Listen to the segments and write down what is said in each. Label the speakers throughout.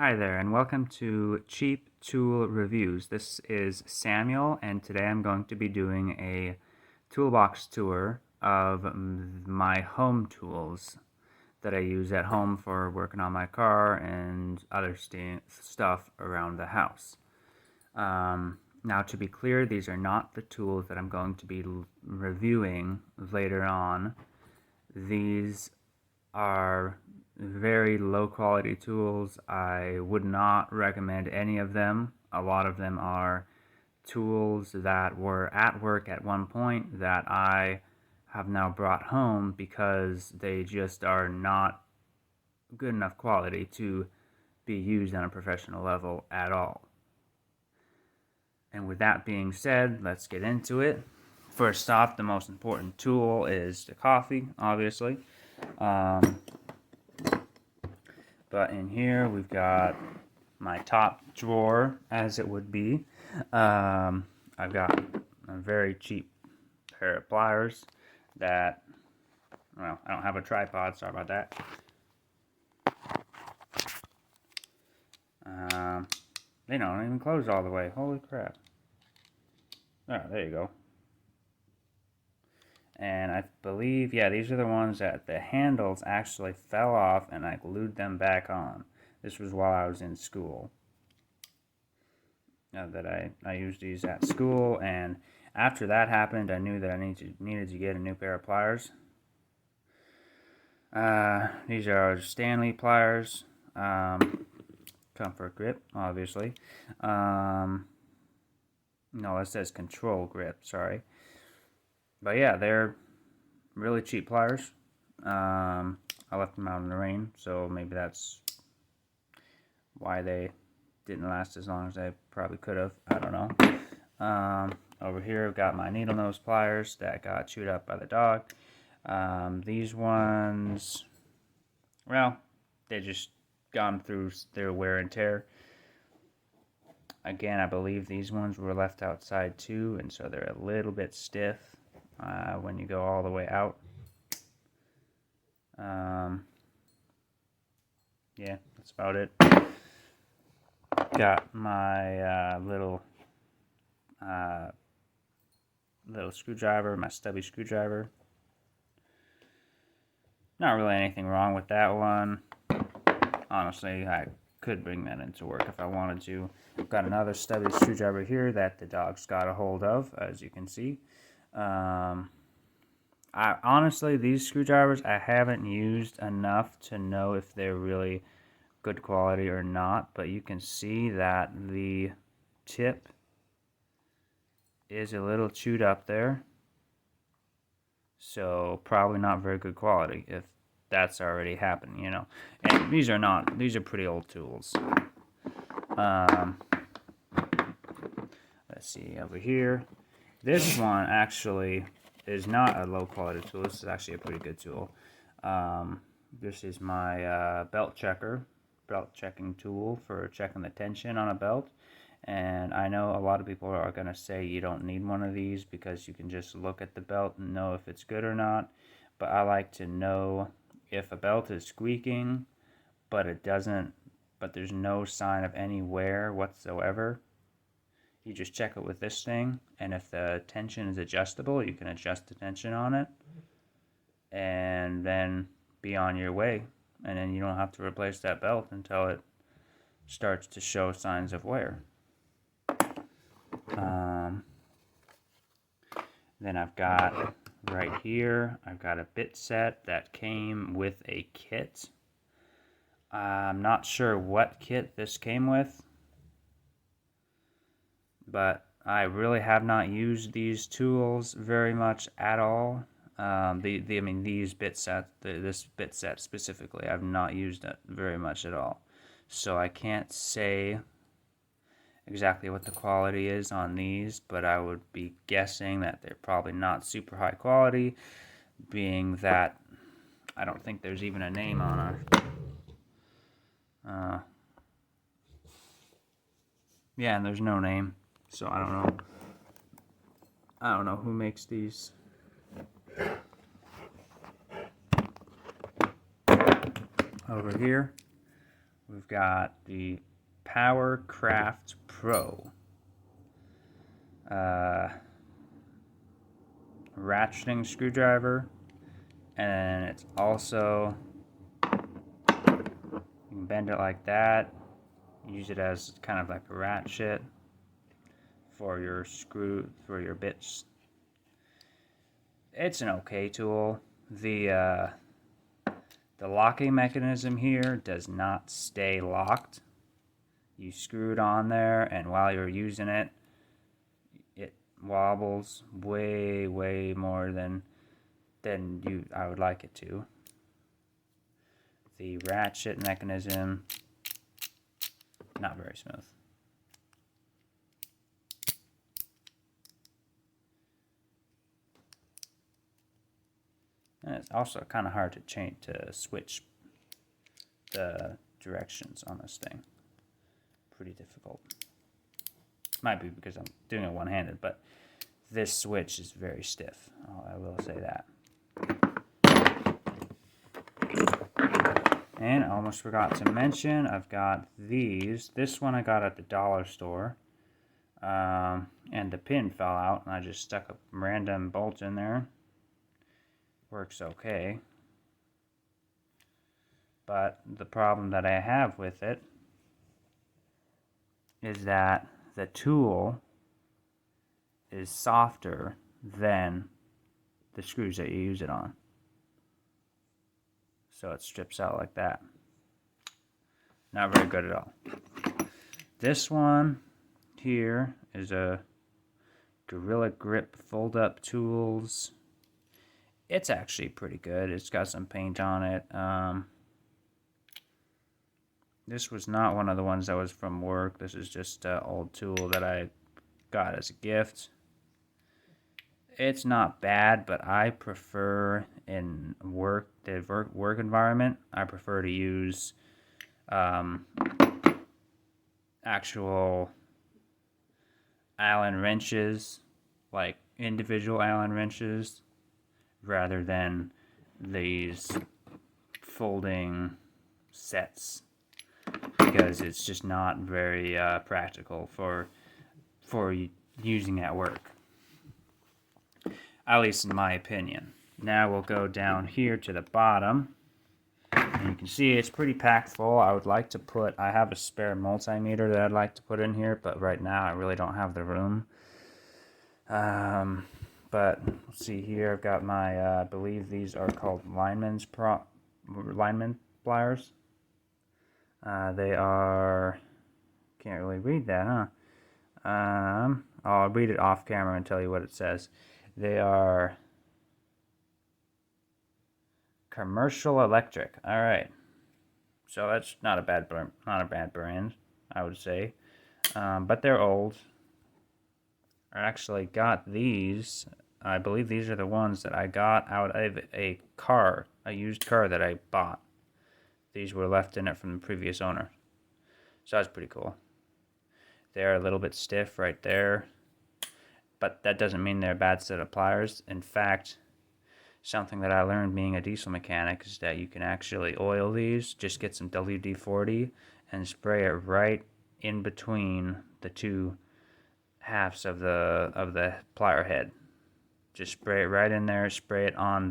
Speaker 1: Hi there, and welcome to Cheap Tool Reviews. This is Samuel, and today I'm going to be doing a toolbox tour of my home tools that I use at home for working on my car and other stuff around the house. Now, to be clear, these are not the tools that I'm going to be reviewing later on. These are very low quality tools. I would not recommend any of them. A lot of them are tools that were at work at one point that I have now brought home because they just are not good enough quality to be used on a professional level at all. And with that being said, let's get into it. First off, the most important tool is the coffee, obviously. But in here, we've got my top drawer, as it would be. I've got a very cheap pair of pliers that, well, I don't have a tripod, sorry about that. They don't even close all the way, holy crap. Oh, there you go. And I believe, yeah, these are the ones that the handles actually fell off and I glued them back on. This was while I was in school. That I used these at school, and after that happened, I knew that I needed to get a new pair of pliers. These are Stanley pliers, comfort grip, obviously. No, it says control grip, sorry. But yeah, they're really cheap pliers. I left them out in the rain, so maybe that's why they didn't last as long as I probably could have. I don't know. Over here I've got my needle nose pliers that got chewed up by the dog. These ones, well, they just gone through their wear and tear. Again, I believe these ones were left outside too, and so they're a little bit stiff when you go all the way out. Yeah, that's about it. Got my little screwdriver, my stubby screwdriver. Not really anything wrong with that one. Honestly, I could bring that into work if I wanted to. I've got another stubby screwdriver here that the dog's got a hold of, as you can see. Honestly, these screwdrivers I haven't used enough to know if they're really good quality or not, but you can see that the tip is a little chewed up there, so probably not very good quality if that's already happened, you know. And these are pretty old tools. Let's see over here. This one actually is not a low quality tool. This is actually a pretty good tool. This is my belt checking tool for checking the tension on a belt. And I know a lot of people are going to say you don't need one of these because you can just look at the belt and know if it's good or not. But I like to know if a belt is squeaking, but there's no sign of any wear whatsoever. You just check it with this thing, and if the tension is adjustable, you can adjust the tension on it, and then be on your way. And then you don't have to replace that belt until it starts to show signs of wear. Then I've got right here, I've got a bit set that came with a kit. I'm not sure what kit this came with, but I really have not used these tools very much at all. These bit sets, this bit set specifically, I've not used it very much at all. So I can't say exactly what the quality is on these, but I would be guessing that they're probably not super high quality, being that I don't think there's even a name on it. Yeah, and there's no name, so I don't know who makes these. Over here we've got the PowerCraft Pro ratcheting screwdriver, and it's also, you can bend it like that, use it as kind of like a ratchet for your bits. It's an okay tool. The locking mechanism here does not stay locked. You screw it on there, and while you're using it, it wobbles way more than I would like it to. The ratchet mechanism, not very smooth. And it's also kind of hard to switch the directions on this thing. Pretty difficult. Might be because I'm doing it one-handed, but this switch is very stiff. I will say that. And I almost forgot to mention, I've got these. This one I got at the dollar store. And the pin fell out, and I just stuck a random bolt in there. Works okay. But the problem that I have with it is that the tool is softer than the screws that you use it on. So it strips out like that. Not very good at all. This one here is a Gorilla Grip fold-up tools. It's actually pretty good. It's got some paint on it. This was not one of the ones that was from work. This is just an old tool that I got as a gift. It's not bad, but I prefer in the work environment, I prefer to use actual Allen wrenches, like individual Allen wrenches, rather than these folding sets, because it's just not very practical for using at work, at least in my opinion. Now we'll go down here to the bottom, and you can see it's pretty packed full. I have a spare multimeter that I'd like to put in here, but right now I really don't have the room. But let's see here, I've got my, I believe these are called lineman pliers. They are, can't really read that, huh? I'll read it off camera and tell you what it says. They are Commercial Electric. All right, so that's not a bad brand, I would say, but they're old. I actually got these. I believe these are the ones that I got out of a used car that I bought. These were left in it from the previous owner, so that's pretty cool. They're a little bit stiff right there, but that doesn't mean they're a bad set of pliers. In fact, something that I learned being a diesel mechanic is that you can actually oil these. Just get some WD-40 and spray it right in between the two halves of the plier head. Just spray it right in there. Spray it on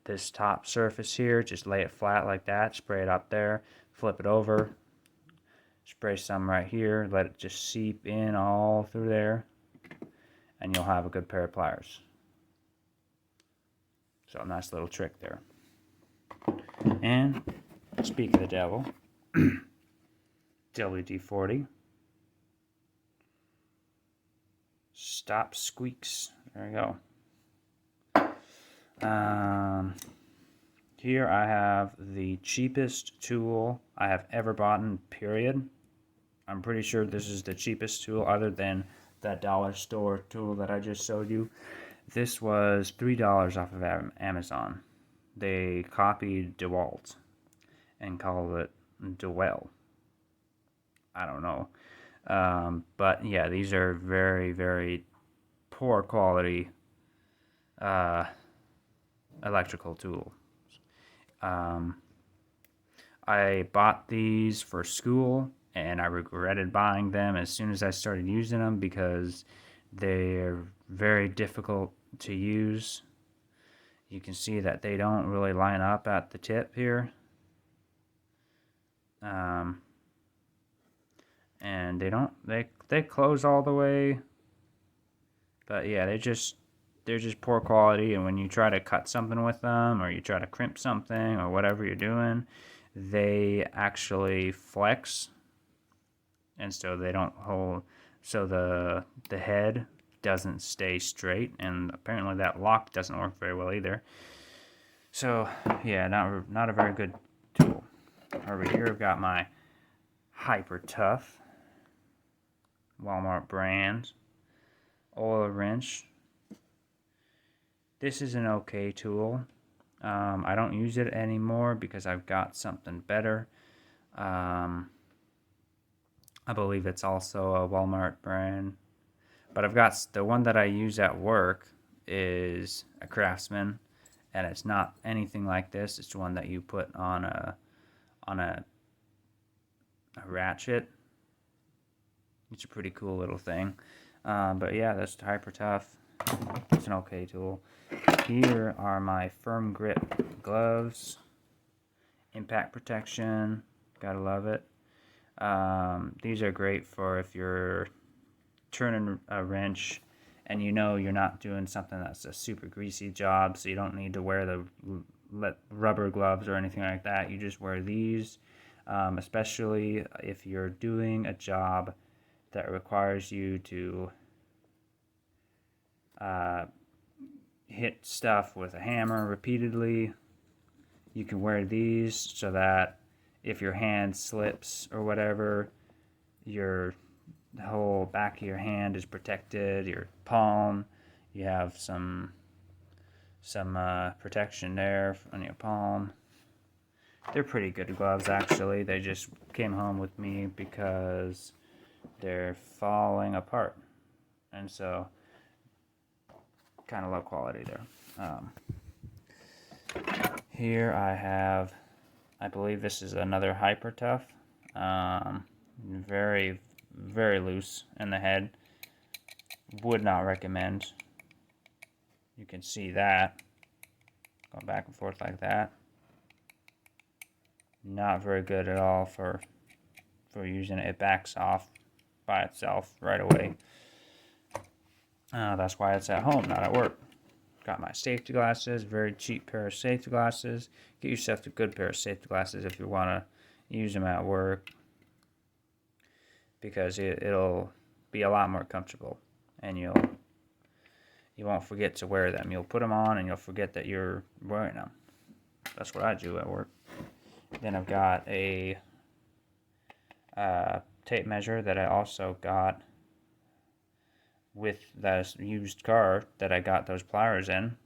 Speaker 1: this top surface here. Just lay it flat like that. Spray it up there. Flip it over. Spray some right here. Let it just seep in all through there, and you'll have a good pair of pliers. So a nice little trick there. And speak of the devil, WD-40. Stop squeaks. There we go. Here I have the cheapest tool I have ever bought, period. I'm pretty sure this is the cheapest tool other than that dollar store tool that I just showed you. This was $3 off of Amazon. They copied DeWalt and called it Dewell. I don't know. But yeah, these are very poor quality electrical tools. I bought these for school and I regretted buying them as soon as I started using them because they're very difficult to use. You can see that they don't really line up at the tip here. And they close all the way, but yeah, they're just poor quality. And when you try to cut something with them, or you try to crimp something, or whatever you're doing, they actually flex, and so they don't hold. So the head doesn't stay straight, and apparently that lock doesn't work very well either. So yeah, not a very good tool. Over here, I've got my Hyper Tough Walmart brand oil wrench. This is an okay tool. I don't use it anymore because I've got something better. I believe it's also a Walmart brand, but I've got the one that I use at work is a Craftsman, and it's not anything like this. It's one that you put on a ratchet. It's a pretty cool little thing. But yeah, that's Hyper Tough. It's an okay tool. Here are my Firm Grip gloves. Impact protection. Gotta love it. These are great for if you're turning a wrench and you know you're not doing something that's a super greasy job, so you don't need to wear the rubber gloves or anything like that. You just wear these, especially if you're doing a job that requires you to hit stuff with a hammer repeatedly. You can wear these so that if your hand slips or whatever, the whole back of your hand is protected. Your palm, you have some protection there on your palm. They're pretty good gloves, actually. They just came home with me because they're falling apart, and so kind of low quality there. Here I have, I believe this is another Hyper Tough. Very, very loose in the head. Would not recommend. You can see that going back and forth like that. Not very good at all for using it. It backs off by itself right away. That's why it's at home, not at work. Got my safety glasses, very cheap pair of safety glasses. Get yourself a good pair of safety glasses if you want to use them at work, because it'll be a lot more comfortable, and you won't forget to wear them. You'll put them on and you'll forget that you're wearing them. That's what I do at work. Then I've got a tape measure that I also got with that used car that I got those pliers in.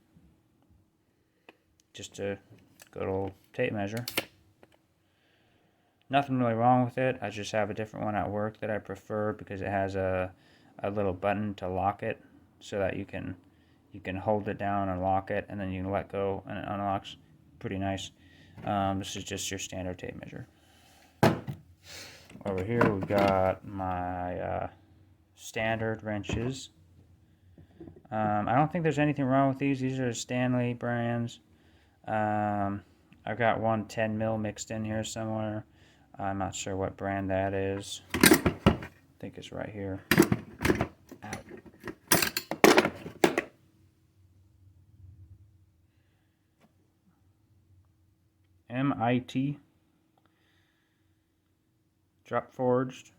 Speaker 1: Just a good old tape measure. Nothing really wrong with it. I just have a different one at work that I prefer because it has a little button to lock it so that you can hold it down and lock it, and then you can let go and it unlocks. Pretty nice. This is just your standard tape measure. Over here we've got my standard wrenches. I don't think there's anything wrong with these. These are Stanley brands. I've got one 10 mil mixed in here somewhere. I'm not sure what brand that is. I think it's right here. MIT. Drop forged.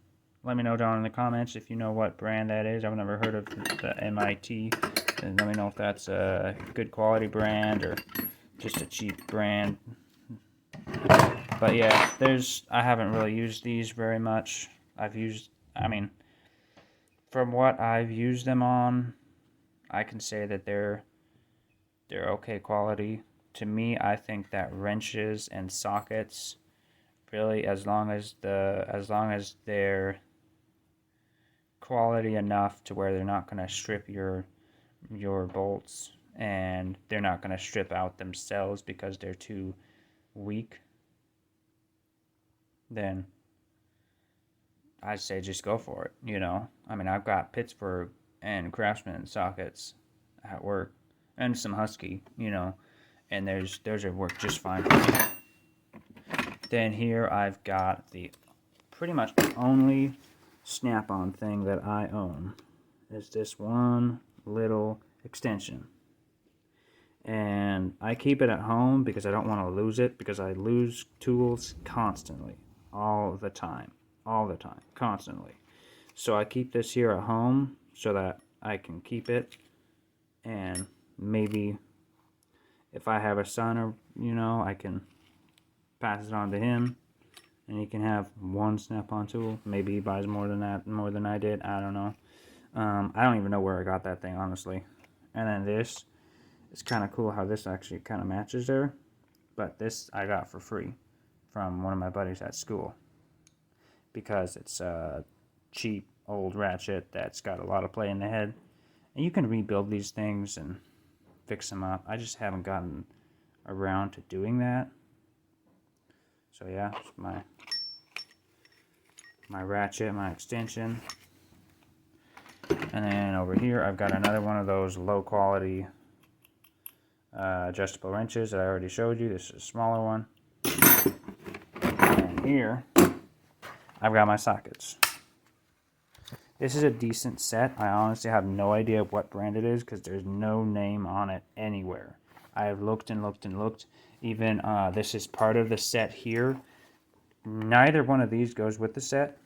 Speaker 1: Let me know down in the comments if you know what brand that is. I've never heard of the MIT. And let me know if that's a good quality brand or just a cheap brand. But yeah, I haven't really used these very much. From what I've used them on, I can say that they're okay quality. To me, I think that wrenches and sockets, really, as long as they're quality enough to where they're not going to strip your bolts, and they're not going to strip out themselves because they're too weak, then I'd say just go for it, you know? I mean, I've got Pittsburgh and Craftsman sockets at work, and some Husky, you know, and those are work just fine for me. Then here I've got the pretty much the only Snap-on thing that I own is this one little extension. And I keep it at home because I don't want to lose it, because I lose tools constantly, all the time, constantly. So I keep this here at home so that I can keep it, and maybe if I have a son, or you know, I can pass it on to him, and he can have one Snap-on tool. Maybe he buys more than that, more than I did. I don't know. I don't even know where I got that thing, honestly. And then this, it's kind of cool how this actually kind of matches there. But this I got for free from one of my buddies at school, because it's a cheap old ratchet that's got a lot of play in the head. And you can rebuild these things and fix them up. I just haven't gotten around to doing that. So yeah, my ratchet, my extension. And then over here I've got another one of those low quality adjustable wrenches that I already showed you. This is a smaller one. And here I've got my sockets. This is a decent set. I honestly have no idea what brand it is because there's no name on it anywhere. I have looked and looked and looked. Even this is part of the set here. Neither one of these goes with the set.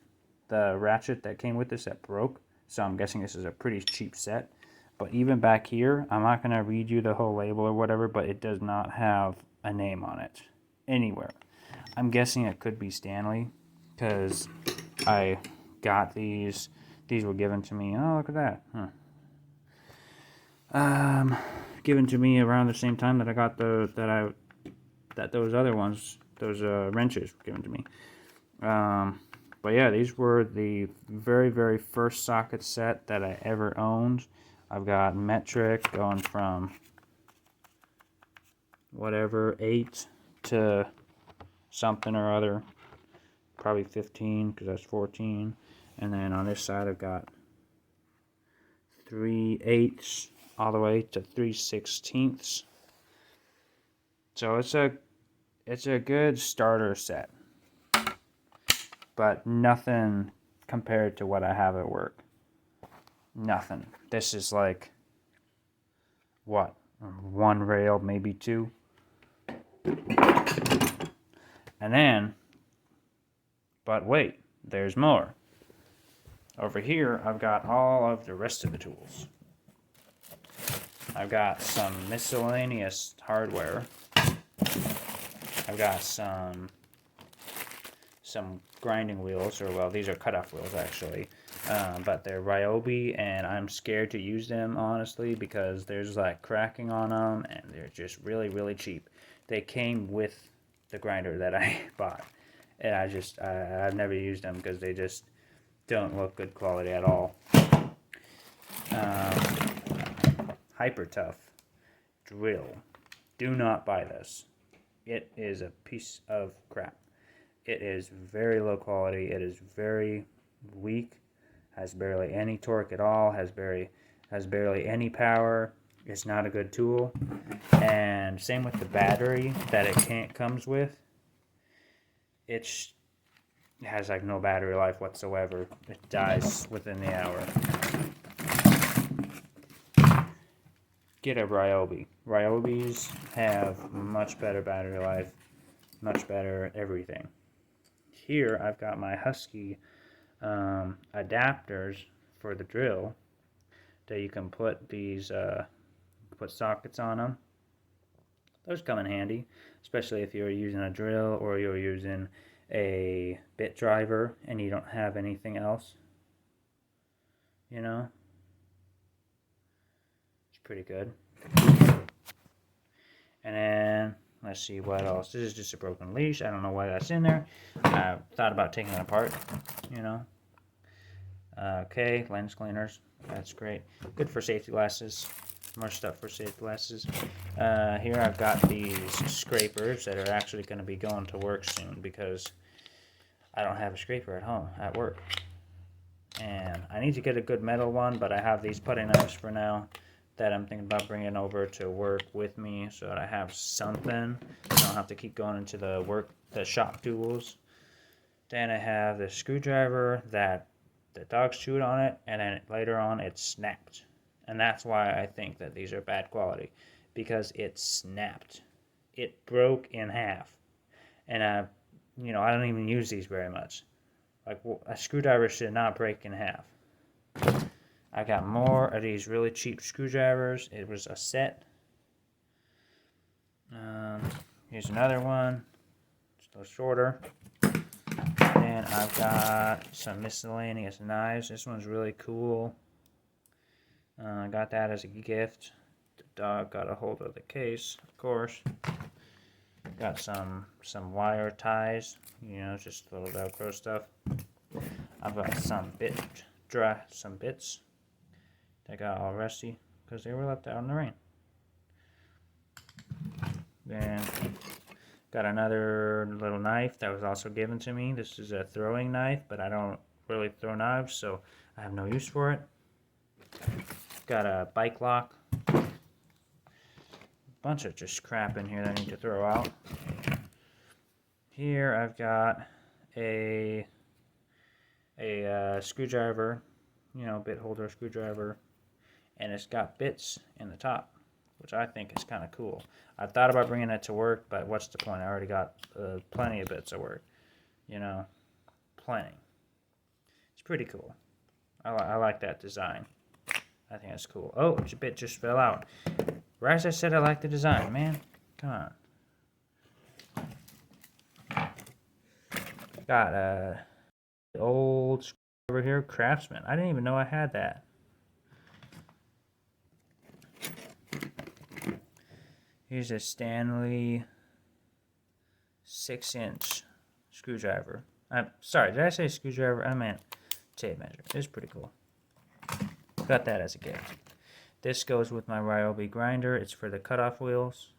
Speaker 1: The ratchet that came with the set broke, so I'm guessing this is a pretty cheap set. But even back here, I'm not going to read you the whole label or whatever, but it does not have a name on it anywhere. I'm guessing it could be Stanley, because I got these. These were given to me. Oh, look at that. Given to me around the same time that I got those other ones, those wrenches were given to me. But yeah, these were the very, very first socket set that I ever owned. I've got metric going from whatever 8 to something or other, probably 15 because that's 14. And then on this side I've got 3/8 all the way to 3/16. So it's a good starter set, but nothing compared to what I have at work. Nothing. This is like, what, one rail, maybe two. And then, but wait, there's more. Over here, I've got all of the rest of the tools. I've got some miscellaneous hardware. I've got some grinding wheels, or well, these are cut-off wheels actually, but they're Ryobi, and I'm scared to use them honestly because there's like cracking on them, and they're just really, really cheap. They came with the grinder that I bought, and I've never used them because they just don't look good quality at all. Hyper Tough drill. Do not buy this. It is a piece of crap. It is very low quality. It is very weak. Has barely any torque at all. Has barely any power. It's not a good tool. And same with the battery that it comes with. It has like no battery life whatsoever. It dies within the hour. Get a Ryobi. Ryobis have much better battery life, much better everything. Here I've got my Husky adapters for the drill that you can put these put sockets on them. Those come in handy, especially if you're using a drill or you're using a bit driver and you don't have anything else, you know. It's pretty good. And then let's see what else. This is just a broken leash. I don't know why that's in there. I thought about taking it apart, you know. Okay, lens cleaners. That's great. Good for safety glasses. More stuff for safety glasses. Here I've got these scrapers that are actually going to be going to work soon because I don't have a scraper at home, at work. And I need to get a good metal one, but I have these putty knives for now that I'm thinking about bringing over to work with me so that I have something. I don't have to keep going into the shop tools. Then I have the screwdriver that the dogs chewed on it, and then later on it snapped. And that's why I think that these are bad quality, because it snapped. It broke in half. And I don't even use these very much. Like, a screwdriver should not break in half. I got more of these really cheap screwdrivers. It was a set. Here's another one. It's a little shorter. And I've got some miscellaneous knives. This one's really cool. I got that as a gift. The dog got a hold of the case, of course. Got some wire ties, just little Velcro stuff. I've got some bits that got all rusty because they were left out in the rain. Then got another little knife that was also given to me. This is a throwing knife, but I don't really throw knives, so I have no use for it. Got a bike lock. Bunch of just crap in here that I need to throw out. Here I've got a screwdriver, bit holder screwdriver, and it's got bits in the top, which I think is kind of cool. I thought about bringing it to work, but what's the point? I already got plenty of bits at work, plenty. It's pretty cool. I like that design. I think that's cool. Oh, a bit just fell out. Right as I said I like the design, man. Come on. Got a old screwdriver here, Craftsman. I didn't even know I had that. Here's a Stanley 6-inch screwdriver. Sorry, did I say screwdriver? I meant tape measure. It's pretty cool. Got that as a gift. This goes with my Ryobi grinder. It's for the cutoff wheels.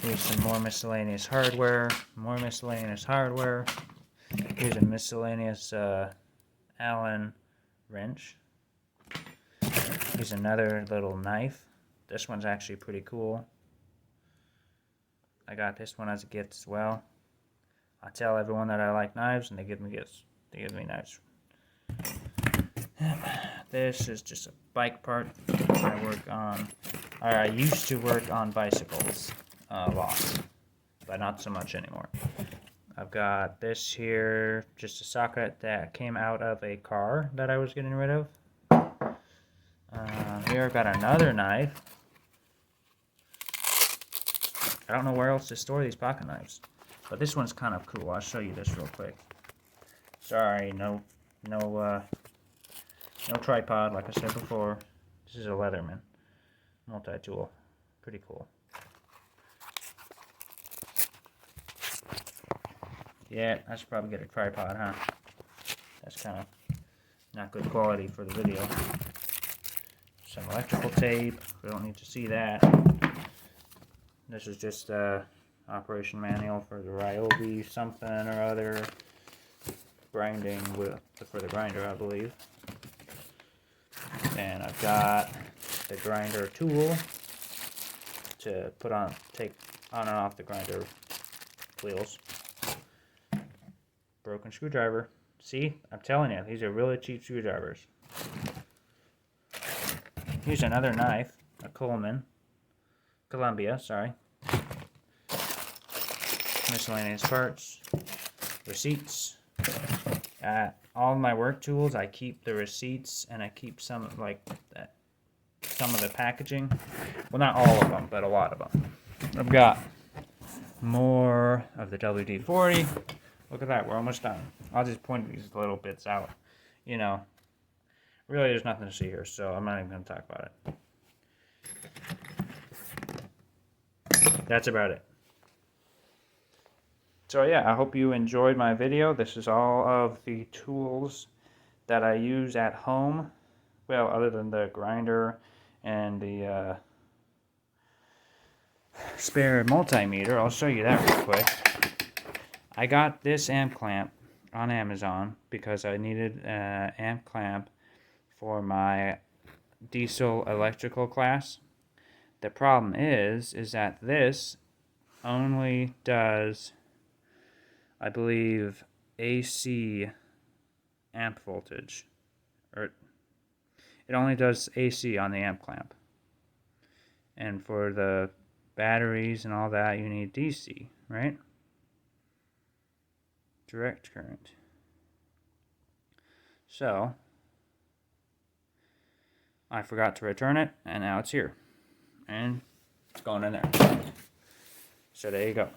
Speaker 1: Here's some more miscellaneous hardware. More miscellaneous hardware. Here's a miscellaneous Allen wrench. Here's another little knife. This one's actually pretty cool. I got this one as a gift as well. I tell everyone that I like knives, and they give me gifts. They give me knives. This is just a bike part I used to work on bicycles a lot, but not so much anymore. I've got this here, just a socket that came out of a car that I was getting rid of. Here I've got another knife. I don't know where else to store these pocket knives, but this one's kind of cool. I'll show you this real quick. Sorry, no tripod, like I said before. This is a Leatherman multi-tool. Pretty cool. Yeah, I should probably get a tripod, huh? That's kind of not good quality for the video. Some electrical tape. We don't need to see that. This is just a operation manual for the Ryobi something or other. Grinding for the grinder, I believe. And I've got the grinder tool to take on and off the grinder wheels. Broken screwdriver. See, I'm telling you, these are really cheap screwdrivers. Here's another knife, a Columbia, sorry. Miscellaneous parts, receipts. All of my work tools, I keep the receipts, and I keep some of the packaging. Well, not all of them, but a lot of them. I've got more of the WD-40. Look at that, we're almost done. I'll just point these little bits out. Really there's nothing to see here, so I'm not even going to talk about it. That's about it. So yeah, I hope you enjoyed my video. This is all of the tools that I use at home. Well, other than the grinder and the spare multimeter. I'll show you that real quick. I got this amp clamp on Amazon because I needed an amp clamp for my diesel electrical class. The problem is that this only does, I believe, AC amp voltage, or it only does AC on the amp clamp. And for the batteries and all that, you need DC, right? Direct current. So I forgot to return it, and now it's here. And it's going in there. So there you go.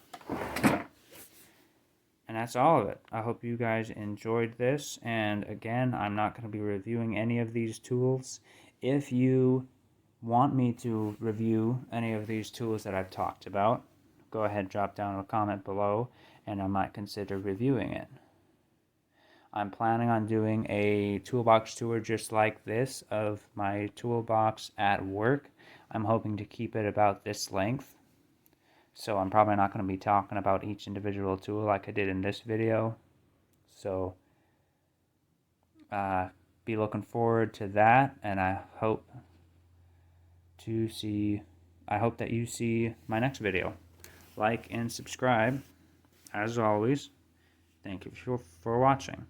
Speaker 1: And that's all of it. I hope you guys enjoyed this. And again, I'm not going to be reviewing any of these tools. If you want me to review any of these tools that I've talked about, go ahead, drop down a comment below, and I might consider reviewing it. I'm planning on doing a toolbox tour just like this of my toolbox at work. I'm hoping to keep it about this length. So I'm probably not going to be talking about each individual tool like I did in this video. So be looking forward to that, and I hope that you see my next video. Like and subscribe. As always, thank you for watching.